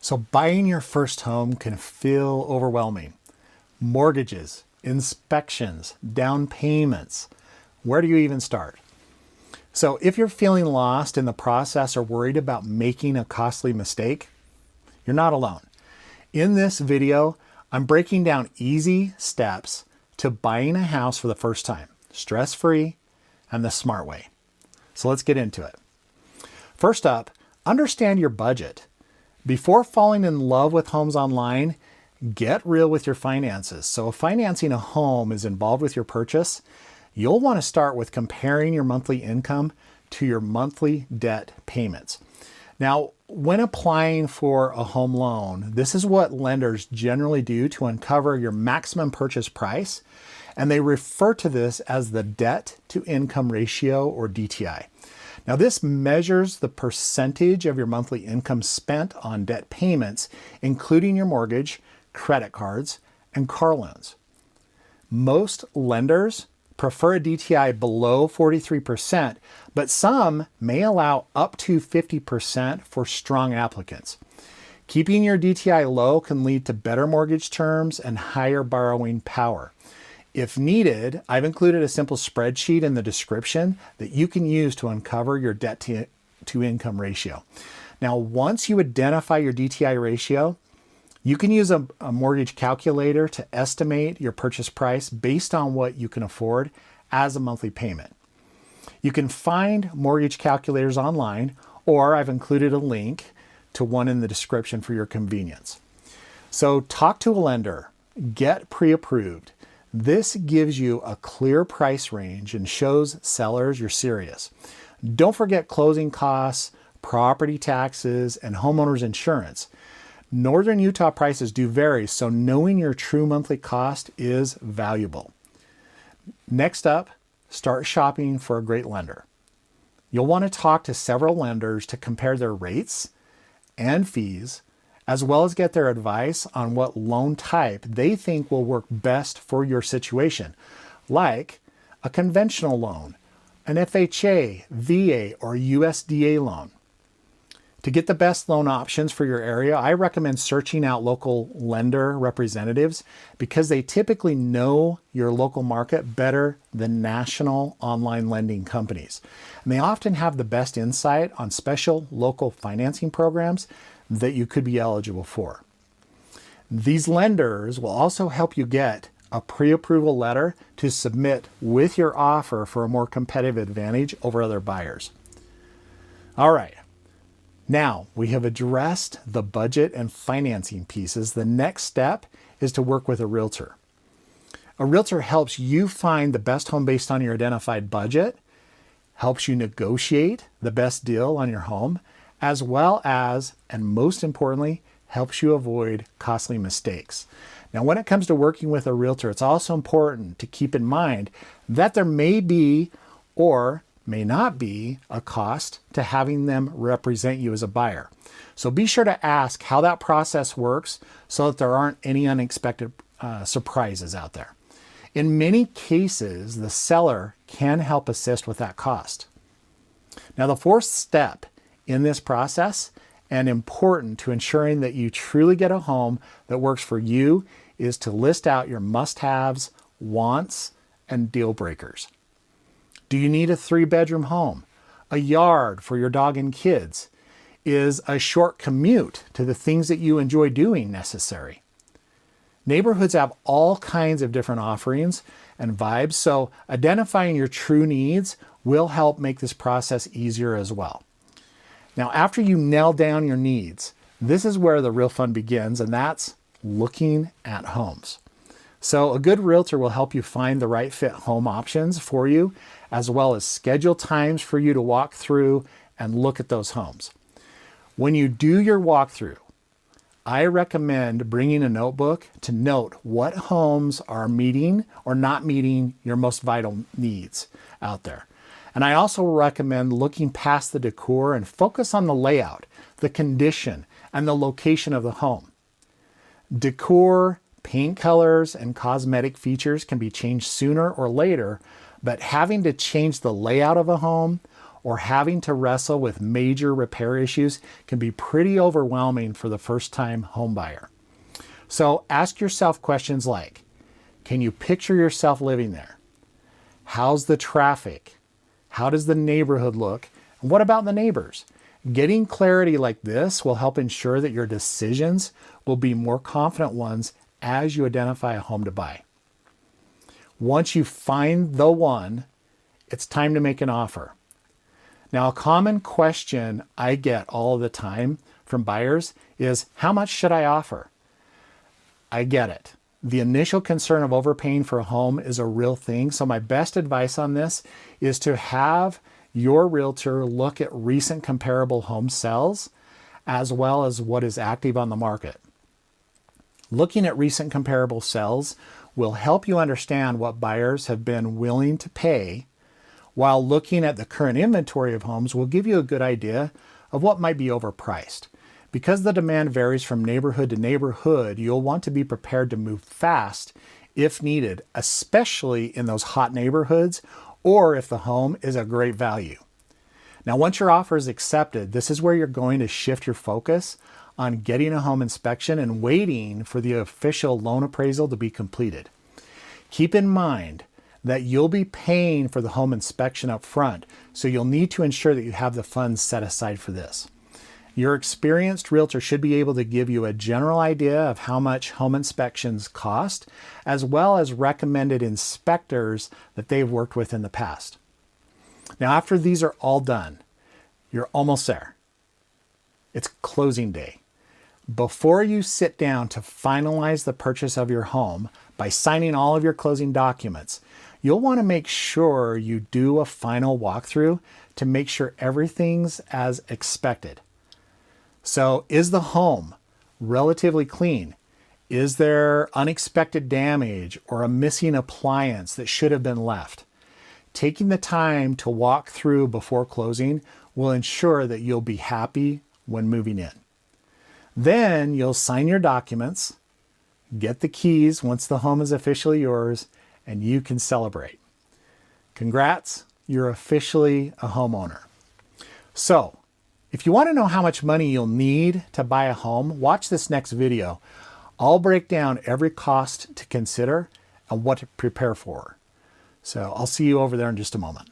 So buying your first home can feel overwhelming. Mortgages, inspections, down payments. Where do you even start? So if you're feeling lost in the process or worried about making a costly mistake, you're not alone. In this video, I'm breaking down easy steps to buying a house for the first time, stress-free and the smart way. So let's get into it. First up, understand your budget. Before falling in love with homes online, get real with your finances. So if financing a home is involved with your purchase, you'll want to start with comparing your monthly income to your monthly debt payments. Now, when applying for a home loan, this is what lenders generally do to uncover your maximum purchase price, and they refer to this as the debt to income ratio, or DTI. Now, this measures the percentage of your monthly income spent on debt payments, including your mortgage, credit cards, and car loans. Most lenders prefer a DTI below 43%, but some may allow up to 50% for strong applicants. Keeping your DTI low can lead to better mortgage terms and higher borrowing power. If needed, I've included a simple spreadsheet in the description that you can use to uncover your debt to income ratio. Now, once you identify your DTI ratio, you can use a mortgage calculator to estimate your purchase price based on what you can afford as a monthly payment. You can find mortgage calculators online, or I've included a link to one in the description for your convenience. So talk to a lender, get pre-approved. This gives you a clear price range and shows sellers you're serious. Don't forget closing costs, property taxes, and homeowners insurance. Northern Utah prices do vary, so knowing your true monthly cost is valuable. Next up, start shopping for a great lender. You'll want to talk to several lenders to compare their rates and fees, as well as get their advice on what loan type they think will work best for your situation, like a conventional loan, an FHA, VA, or USDA loan. To get the best loan options for your area, I recommend searching out local lender representatives because they typically know your local market better than national online lending companies. And they often have the best insight on special local financing programs that you could be eligible for. These lenders will also help you get a pre-approval letter to submit with your offer for a more competitive advantage over other buyers. All right. Now we have addressed the budget and financing pieces. The next step is to work with a realtor. A realtor helps you find the best home based on your identified budget, helps you negotiate the best deal on your home, as well as, and most importantly, helps you avoid costly mistakes. Now, when it comes to working with a realtor, it's also important to keep in mind that there may be or may not be a cost to having them represent you as a buyer. So be sure to ask how that process works so that there aren't any unexpected surprises out there. In many cases, the seller can help assist with that cost. Now, the fourth step in this process, and important to ensuring that you truly get a home that works for you, is to list out your must-haves, wants, and deal breakers. Do you need a 3-bedroom home? A yard for your dog and kids? Is a short commute to the things that you enjoy doing necessary? Neighborhoods have all kinds of different offerings and vibes, so identifying your true needs will help make this process easier as well. Now, after you nail down your needs, this is where the real fun begins, and that's looking at homes. So a good realtor will help you find the right fit home options for you, as well as schedule times for you to walk through and look at those homes. When you do your walkthrough, I recommend bringing a notebook to note what homes are meeting or not meeting your most vital needs out there. And I also recommend looking past the decor and focus on the layout, the condition, and the location of the home. Decor, paint colors, and cosmetic features can be changed sooner or later, but having to change the layout of a home or having to wrestle with major repair issues can be pretty overwhelming for the first-time home buyer. So ask yourself questions like, can you picture yourself living there? How's the traffic? How does the neighborhood look? And what about the neighbors? Getting clarity like this will help ensure that your decisions will be more confident ones as you identify a home to buy. Once you find the one, it's time to make an offer. Now, a common question I get all the time from buyers is, how much should I offer? I get it. The initial concern of overpaying for a home is a real thing. So my best advice on this is to have your realtor look at recent comparable home sales as well as what is active on the market. Looking at recent comparable sales will help you understand what buyers have been willing to pay, while looking at the current inventory of homes will give you a good idea of what might be overpriced. Because the demand varies from neighborhood to neighborhood, you'll want to be prepared to move fast if needed, especially in those hot neighborhoods or if the home is a great value. Now, once your offer is accepted, this is where you're going to shift your focus on getting a home inspection and waiting for the official loan appraisal to be completed. Keep in mind that you'll be paying for the home inspection up front, so you'll need to ensure that you have the funds set aside for this. Your experienced realtor should be able to give you a general idea of how much home inspections cost, as well as recommended inspectors that they've worked with in the past. Now, after these are all done, you're almost there. It's closing day. Before you sit down to finalize the purchase of your home by signing all of your closing documents, you'll want to make sure you do a final walkthrough to make sure everything's as expected. So, is the home relatively clean? Is there unexpected damage or a missing appliance that should have been left? Taking the time to walk through before closing will ensure that you'll be happy when moving in. Then you'll sign your documents, get the keys once the home is officially yours, and you can celebrate. Congrats, you're officially a homeowner. So, if you want to know how much money you'll need to buy a home, watch this next video. I'll break down every cost to consider and what to prepare for. So I'll see you over there in just a moment.